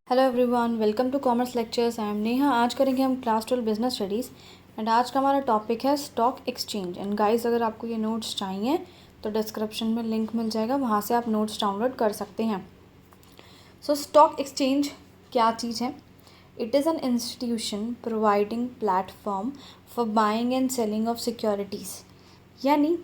Hello everyone, welcome to commerce lectures. I am Neha. आज करेंगे हम क्लास 12 बिजनेस स्टडीज़ एंड आज का हमारा टॉपिक है स्टॉक एक्सचेंज। एंड गाइस, अगर आपको ये नोट्स चाहिए तो डिस्क्रिप्शन में लिंक मिल जाएगा, वहाँ से आप नोट्स डाउनलोड कर सकते हैं। सो स्टॉक एक्सचेंज क्या चीज़ है? It is an institution providing platform for buying and selling of securities. यानी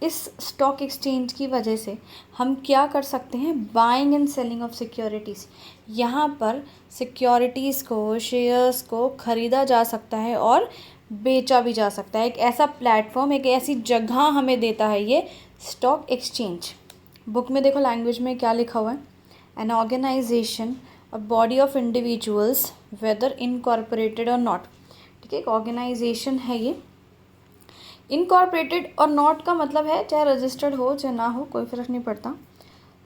इस स्टॉक एक्सचेंज की वजह से हम क्या कर सकते हैं? Buying and selling of securities. यहाँ पर सिक्योरिटीज़ को, शेयर्स को ख़रीदा जा सकता है और बेचा भी जा सकता है। एक ऐसा प्लेटफॉर्म, एक ऐसी जगह हमें देता है ये स्टॉक एक्सचेंज। बुक में देखो लैंग्वेज में क्या लिखा हुआ है। एन ऑर्गेनाइजेशन और body of individuals weather incorporated और नॉट। ठीक है, एक ऑर्गेनाइजेशन है ये। इनकॉर्पोरेटेड और नॉट का मतलब है चाहे रजिस्टर्ड हो चाहे ना हो, कोई फ़र्क नहीं पड़ता।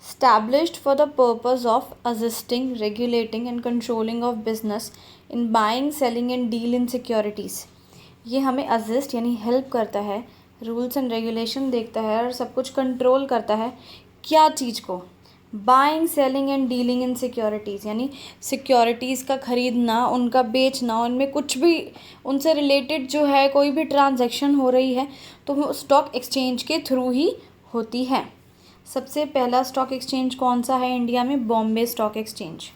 established for the purpose of assisting, regulating and controlling of business in buying, selling and deal in securities। ये हमें assist यानी हेल्प करता है, रूल्स एंड रेगुलेशन देखता है और सब कुछ कंट्रोल करता है। क्या चीज़ को? Buying, selling and dealing in securities, यानी सिक्योरिटीज़ का ख़रीदना, उनका बेचना, उनमें कुछ भी उनसे रिलेटेड जो है कोई भी ट्रांजैक्शन हो रही है तो वो स्टॉक एक्सचेंज के थ्रू ही होती है। सबसे पहला स्टॉक एक्सचेंज कौन सा है इंडिया में? Bombay stock exchange.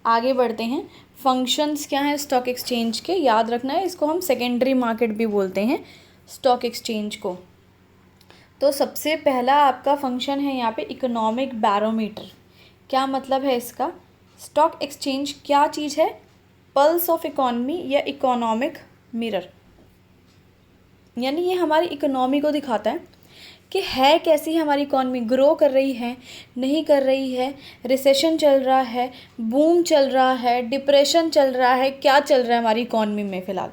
आगे बढ़ते हैं। फंक्शंस क्या हैं स्टॉक एक्सचेंज के? याद रखना है, इसको हम सेकेंडरी मार्केट भी बोलते हैं स्टॉक एक्सचेंज को। तो सबसे पहला आपका फंक्शन है यहाँ पे इकोनॉमिक बैरोमीटर। क्या मतलब है इसका? स्टॉक एक्सचेंज क्या चीज़ है? पल्स ऑफ इकोनॉमी या इकोनॉमिक मिरर। यानी ये हमारी इकोनॉमी को दिखाता है कि है कैसी हमारी इकॉनमी, ग्रो कर रही है, नहीं कर रही है, रिसेशन चल रहा है, बूम चल रहा है, डिप्रेशन चल रहा है, क्या चल रहा है हमारी इकॉनमी में फ़िलहाल।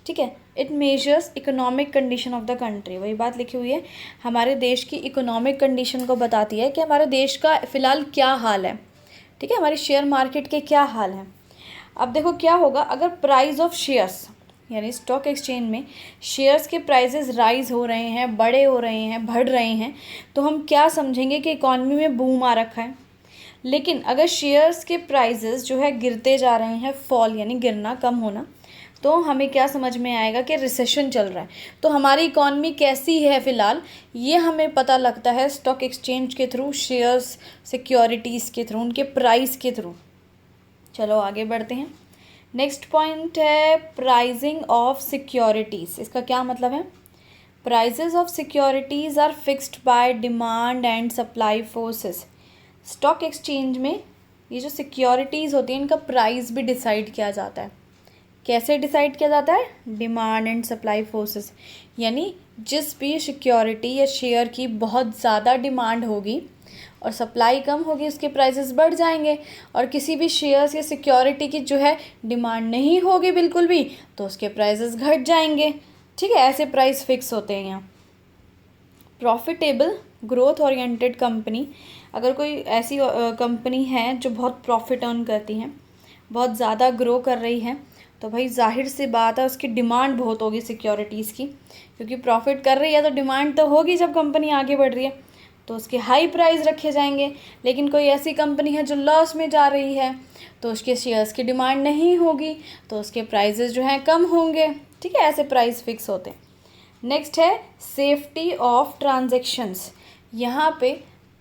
ठीक है, it measures economic condition of the country. वही बात लिखी हुई है, हमारे देश की इकोनॉमिक कंडीशन को बताती है कि हमारे देश का फ़िलहाल क्या हाल है। ठीक है, हमारे शेयर मार्केट के क्या हाल हैं। अब देखो क्या होगा अगर प्राइस ऑफ शेयर्स, यानी स्टॉक एक्सचेंज में शेयर्स के प्राइसेस राइज हो रहे हैं, बड़े हो रहे हैं, बढ़ रहे हैं, तो हम क्या समझेंगे कि इकॉनमी में बूम आ रखा है। लेकिन अगर शेयर्स के प्राइसेस जो है गिरते जा रहे हैं, फॉल यानी गिरना, कम होना, तो हमें क्या समझ में आएगा कि रिसेशन चल रहा है। तो हमारी इकॉनमी कैसी है फ़िलहाल, ये हमें पता लगता है स्टॉक एक्सचेंज के थ्रू, शेयर्स, सिक्योरिटीज़ के थ्रू, उनके प्राइस के थ्रू। चलो आगे बढ़ते हैं। नेक्स्ट पॉइंट है प्राइसिंग ऑफ सिक्योरिटीज़। इसका क्या मतलब है? Prices of securities are fixed by demand and supply forces. Stock exchange में ये जो सिक्योरिटीज़ होती हैं इनका प्राइस भी डिसाइड किया जाता है। कैसे डिसाइड किया जाता है? Demand and supply forces. यानी जिस भी सिक्योरिटी या शेयर की बहुत ज़्यादा डिमांड होगी और सप्लाई कम होगी, उसके प्राइसेस बढ़ जाएंगे। और किसी भी शेयर्स या सिक्योरिटी की जो है डिमांड नहीं होगी बिल्कुल भी, तो उसके प्राइसेस घट जाएंगे। ठीक है, ऐसे प्राइस फिक्स होते हैं यहाँ। प्रॉफिटेबल ग्रोथ ओरिएंटेड कंपनी, अगर कोई ऐसी कंपनी है जो बहुत प्रॉफिट अर्न करती है, बहुत ज़्यादा ग्रो कर रही है, तो भाई जाहिर सी बात है उसकी डिमांड बहुत होगी सिक्योरिटीज़ की, क्योंकि प्रॉफिट कर रही है तो डिमांड तो होगी जब कंपनी आगे बढ़ रही है, तो उसके हाई प्राइस रखे जाएंगे। लेकिन कोई ऐसी कंपनी है जो लॉस में जा रही है तो उसके शेयर्स की डिमांड नहीं होगी, तो उसके प्राइसेस जो हैं कम होंगे। ठीक है, ऐसे प्राइस फिक्स होते हैं। नेक्स्ट है सेफ्टी ऑफ ट्रांजैक्शंस। यहाँ पे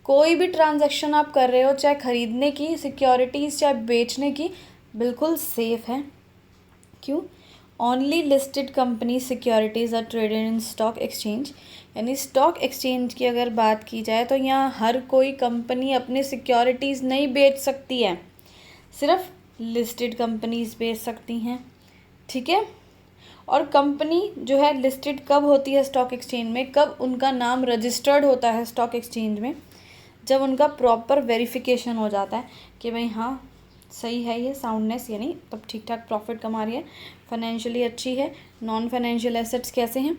कोई भी ट्रांजैक्शन आप कर रहे हो, चाहे ख़रीदने की सिक्योरिटीज़ चाहे बेचने की, बिल्कुल सेफ़ है। क्यों? Only listed company securities are traded in stock exchange. यानी स्टॉक एक्सचेंज की अगर बात की जाए तो यहाँ हर कोई कंपनी अपनी सिक्योरिटीज़ नहीं बेच सकती है, सिर्फ लिस्टेड कंपनीज बेच सकती हैं। ठीक है, और कंपनी जो है लिस्टेड कब होती है स्टॉक एक्सचेंज में, कब उनका नाम रजिस्टर्ड होता है स्टॉक एक्सचेंज में? जब उनका प्रॉपर वेरिफिकेशन हो जाता है कि भाई हाँ सही है ये साउंडनेस, यानी तब ठीक ठाक प्रॉफिट कमा रही है, फाइनेंशियली अच्छी है, नॉन फाइनेंशियल एसेट्स कैसे हैं,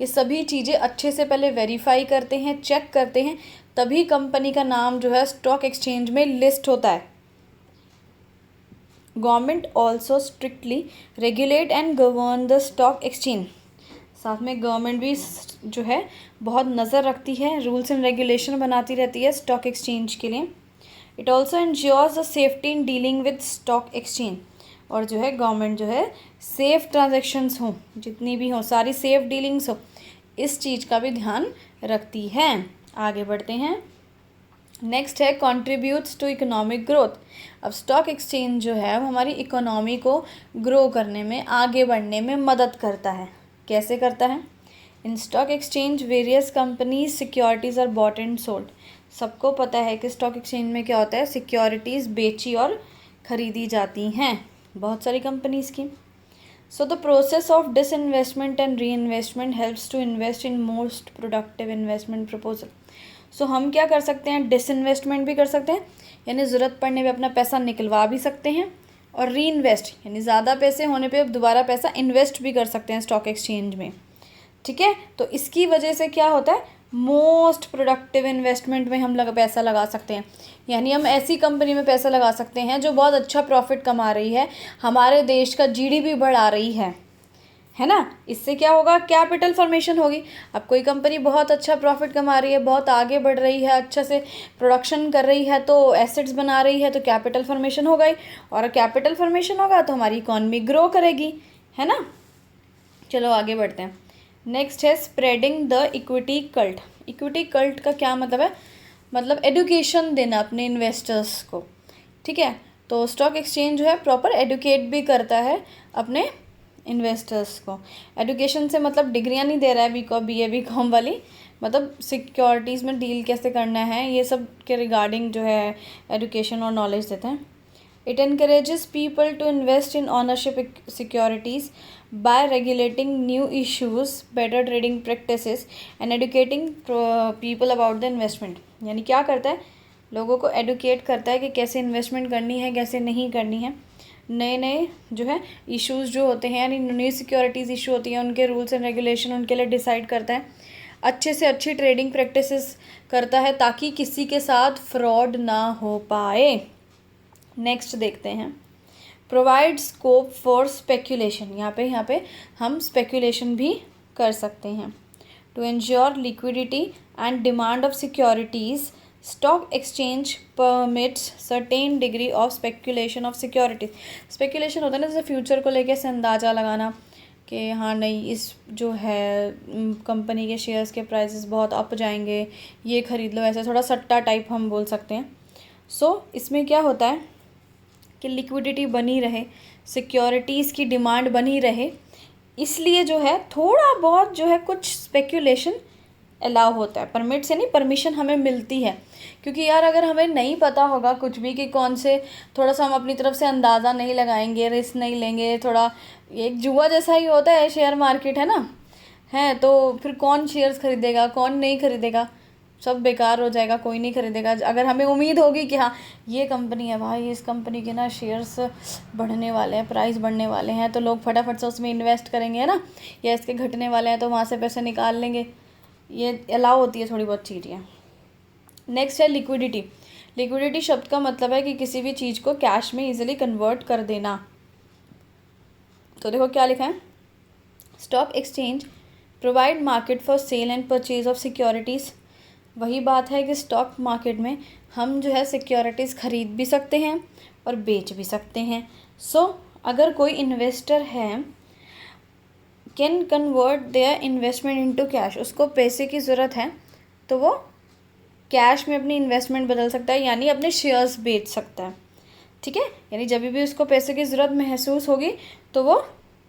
ये सभी चीज़ें अच्छे से पहले वेरीफाई करते हैं, चेक करते हैं, तभी कंपनी का नाम जो है स्टॉक एक्सचेंज में लिस्ट होता है। Government also strictly regulate and govern the stock exchange. साथ में गवर्नमेंट भी जो है बहुत नज़र रखती है, रूल्स एंड रेगुलेशन बनाती रहती है स्टॉक एक्सचेंज के लिए। It also insures the safety in dealing with stock exchange. और जो है गवर्नमेंट जो है सेफ ट्रांजेक्शन्स हो, जितनी भी हो सारी सेफ डीलिंग्स हो, इस चीज़ का भी ध्यान रखती है। आगे बढ़ते हैं। नेक्स्ट है कंट्रीब्यूट्स टू इकोनॉमिक ग्रोथ। अब स्टॉक एक्सचेंज जो है वो हमारी इकोनॉमी को ग्रो करने में, आगे बढ़ने में मदद करता है। कैसे करता है? In stock exchange various companies securities are bought and sold. सबको पता है कि स्टॉक एक्सचेंज में क्या होता है, सिक्योरिटीज़ बेची और ख़रीदी जाती हैं बहुत सारी कंपनीज़ की। So the process of disinvestment and re investment helps to invest in most productive investment proposal. So हम क्या कर सकते हैं, डिसइन्वेस्टमेंट भी कर सकते हैं, यानी ज़रूरत पड़ने पे अपना पैसा निकलवा भी सकते हैं, और री इन्वेस्ट यानी ज़्यादा पैसे होने पे दोबारा पैसा इन्वेस्ट भी कर सकते हैं स्टॉक एक्सचेंज में। ठीक है, तो इसकी वजह से क्या होता है, मोस्ट प्रोडक्टिव इन्वेस्टमेंट में हम पैसा लगा सकते हैं, यानी हम ऐसी कंपनी में पैसा लगा सकते हैं जो बहुत अच्छा प्रॉफिट कमा रही है, हमारे देश का जीडीपी बढ़ा रही है ना। इससे क्या होगा, कैपिटल फॉर्मेशन होगी। अब कोई कंपनी बहुत अच्छा प्रॉफिट कमा रही है, बहुत आगे बढ़ रही है, अच्छा से प्रोडक्शन कर रही है, तो एसेट्स बना रही है, तो कैपिटल फॉर्मेशन होगा ही, और कैपिटल फॉर्मेशन होगा तो हमारी इकॉनमी ग्रो करेगी, है ना। चलो आगे बढ़ते हैं। नेक्स्ट है spreading the equity cult. Equity cult का क्या मतलब है, मतलब एडुकेशन देना अपने इन्वेस्टर्स को। ठीक है, तो स्टॉक एक्सचेंज जो है प्रॉपर एडुकेट भी करता है अपने इन्वेस्टर्स को। एडुकेशन से मतलब डिग्रियां नहीं दे रहा है बीकॉम BA BCom वाली, मतलब सिक्योरिटीज़ में डील कैसे करना है ये सब के रिगार्डिंग जो है एडुकेशन और नॉलेज देते हैं। It encourages people to invest in ownership securities by regulating new issues, better trading practices and educating people about the investment। यानी क्या करता है, लोगों को एडुकेट करता है कि कैसे इन्वेस्टमेंट करनी है, कैसे नहीं करनी है। नए नए जो है इश्यूज़ जो होते हैं, यानी नई सिक्योरिटीज़ इशू होती हैं, उनके रूल्स एंड रेगुलेशन उनके लिए डिसाइड करता है। अच्छे से अच्छी ट्रेडिंग प्रैक्टिसेस करता है ताकि किसी के साथ फ्रॉड ना हो पाए। नेक्स्ट देखते हैं, प्रोवाइड स्कोप फॉर स्पेक्यूलेशन। यहाँ पे हम स्पेक्यूलेशन भी कर सकते हैं। To ensure liquidity and demand of securities, stock exchange permits certain degree of speculation of securities. Speculation होता है ना, जैसे फ्यूचर को लेकर से अंदाज़ा लगाना कि हाँ नहीं, इस जो है कंपनी के शेयर्स के प्राइसेस बहुत अप जाएंगे, ये ख़रीद लो, ऐसे थोड़ा सट्टा टाइप हम बोल सकते हैं। सो इसमें क्या होता है कि लिक्विडिटी बनी रहे, सिक्योरिटीज़ की डिमांड बनी रहे, इसलिए जो है थोड़ा बहुत जो है कुछ स्पेक्यूलेशन अलाउ होता है। परमिट से नहीं, परमिशन हमें मिलती है, क्योंकि यार अगर हमें नहीं पता होगा कुछ भी कि कौन से, थोड़ा सा हम अपनी तरफ से अंदाज़ा नहीं लगाएंगे, रिस्क नहीं लेंगे, थोड़ा एक जुआ जैसा ही होता है शेयर मार्केट, है ना, है तो फिर कौन शेयर्स खरीदेगा, कौन नहीं खरीदेगा, सब बेकार हो जाएगा, कोई नहीं खरीदेगा। अगर हमें उम्मीद होगी कि हाँ ये कंपनी है भाई, इस कंपनी के ना शेयर्स बढ़ने वाले हैं, प्राइस बढ़ने वाले हैं, तो लोग फटाफट से उसमें इन्वेस्ट करेंगे, है ना, या इसके घटने वाले हैं तो वहाँ से पैसे निकाल लेंगे, ये अलाउ होती है थोड़ी बहुत चीज़ें। नेक्स्ट है लिक्विडिटी। लिक्विडिटी शब्द का मतलब है कि किसी भी चीज़ को कैश में ईजिली कन्वर्ट कर देना। तो देखो क्या लिखा है, stock exchange provide market for sale and purchase of securities. वही बात है कि स्टॉक मार्केट में हम जो है सिक्योरिटीज़ ख़रीद भी सकते हैं और बेच भी सकते हैं। सो अगर कोई इन्वेस्टर है can convert their investment into cash, उसको पैसे की ज़रूरत है तो वो कैश में अपनी इन्वेस्टमेंट बदल सकता है, यानी अपने शेयर्स बेच सकता है। ठीक है, यानी जब भी उसको पैसे की ज़रूरत महसूस होगी तो वो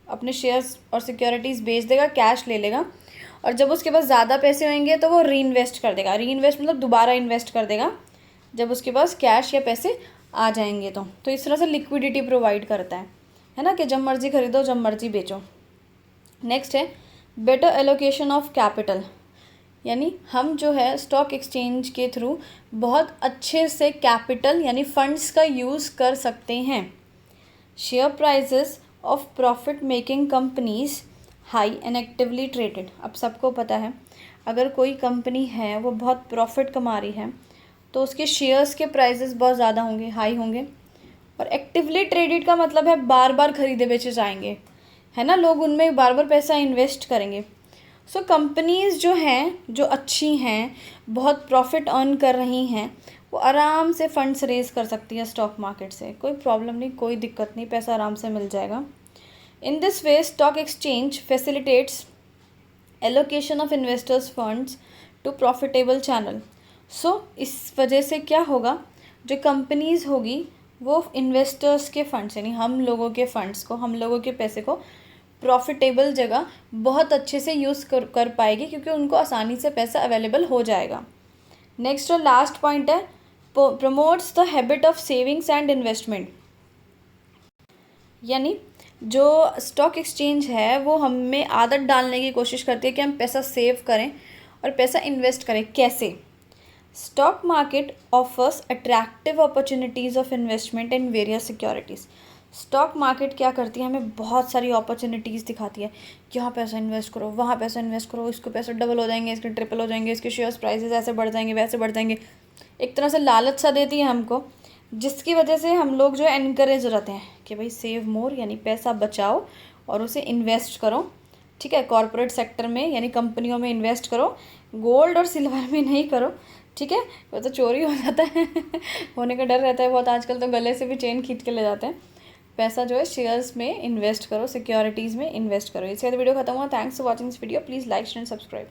अपने शेयर्स और सिक्योरिटीज़ बेच देगा, कैश ले लेगा, और जब उसके पास ज़्यादा पैसे होंगे तो वो री इन्वेस्ट कर देगा। री इन्वेस्ट मतलब दोबारा इन्वेस्ट कर देगा जब उसके पास कैश या पैसे आ जाएंगे। तो इस तरह से लिक्विडिटी प्रोवाइड करता है ना, कि जब मर्ज़ी खरीदो जब मर्ज़ी बेचो। नेक्स्ट है बेटर एलोकेशन ऑफ कैपिटल, यानी हम जो है स्टॉक एक्सचेंज के थ्रू बहुत अच्छे से कैपिटल यानी फंड्स का यूज़ कर सकते हैं। Share prices of profit making companies high and actively traded. अब सबको पता है अगर कोई कंपनी है वो बहुत प्रॉफिट कमा रही है तो उसके शेयर्स के प्राइसेस बहुत ज़्यादा होंगे, हाई होंगे, और एक्टिवली ट्रेडेड का मतलब है बार बार खरीदे बेचे जाएंगे, है ना, लोग उनमें बार बार पैसा इन्वेस्ट करेंगे। सो कंपनीज़ जो हैं, जो अच्छी हैं, बहुत प्रॉफिट अर्न कर रही हैं, वो आराम से फंड्स रेज कर सकती है स्टॉक मार्केट से, कोई प्रॉब्लम नहीं, कोई दिक्कत नहीं, पैसा आराम से मिल जाएगा। In this way stock exchange facilitates allocation of investors funds to profitable channel. So इस वजह से क्या होगा, जो कंपनीज होगी वो इन्वेस्टर्स के फंड्स यानी हम लोगों के फंड्स को, हम लोगों के पैसे को प्रॉफिटेबल जगह बहुत अच्छे से यूज़ कर पाएगी, क्योंकि उनको आसानी से पैसा अवेलेबल हो जाएगा। नेक्स्ट और लास्ट पॉइंट है promotes the habit of savings and investment. यानी जो स्टॉक एक्सचेंज है वो हमें आदत डालने की कोशिश करती है कि हम पैसा सेव करें और पैसा इन्वेस्ट करें। कैसे? Stock market offers attractive opportunities of investment in various securities. Stock market क्या करती है, हमें बहुत सारी अपॉर्चुनिटीज़ दिखाती है, यहाँ पैसा इन्वेस्ट करो, वहाँ पैसा इन्वेस्ट करो, इसको पैसा डबल हो जाएंगे, इसके ट्रिपल हो जाएंगे, इसके शेयर्स प्राइसेस ऐसे बढ़ जाएंगे, वैसे बढ़ जाएंगे। एक तरह से लालच सा देती है हमको, जिसकी वजह से हम लोग जो है एनकरेज रहते हैं कि भाई सेव मोर, यानी पैसा बचाओ और उसे इन्वेस्ट करो। ठीक है, कॉर्पोरेट सेक्टर में यानी कंपनियों में इन्वेस्ट करो, गोल्ड और सिल्वर में नहीं करो। ठीक है, वो तो चोरी हो जाता है होने का डर रहता है बहुत, आजकल तो गले से भी चेन खींच के ले जाते हैं। पैसा जो है शेयर्स में इन्वेस्ट करो, सिक्योरिटीज़ में इन्वेस्ट करो। इसके बाद वीडियो खत्म हुआ। Thanks for watching this video. Please like and subscribe.